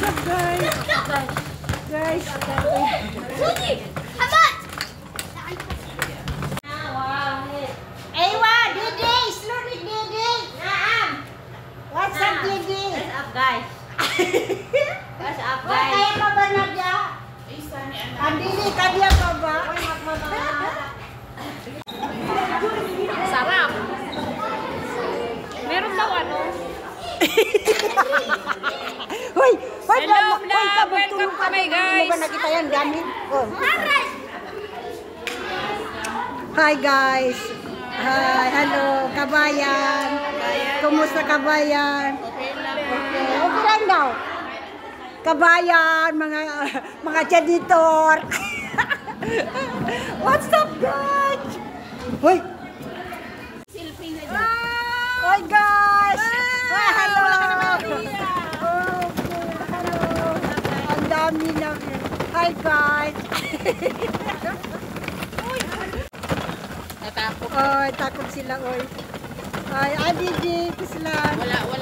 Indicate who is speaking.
Speaker 1: Guys.
Speaker 2: Suji, habat.
Speaker 1: Ewa, Didi, slowly Didi. Naam. What's up, Didi?
Speaker 2: What's up, guys? What's up,
Speaker 1: Wah,
Speaker 2: guys?
Speaker 1: kaya pa ba Nadia? Andili, kaya pa ba?
Speaker 2: Sarap. Meron daw ano?
Speaker 1: Hoy,
Speaker 2: Hello, vlog. Welcome to my guys.
Speaker 1: Ano ba nakita yan, gamit? Oh. Hi guys. Hi, hello, kabayan. Kumusta kabayan? Okay, okay lang daw. Kabayan, mga janitor. What's up, guys? Hoy. Hi guys. Hello. Ang dami na. Hi guys.
Speaker 2: Natakot.
Speaker 1: Oy, takot sila oy. Ay, Didi, kislan.
Speaker 2: Wala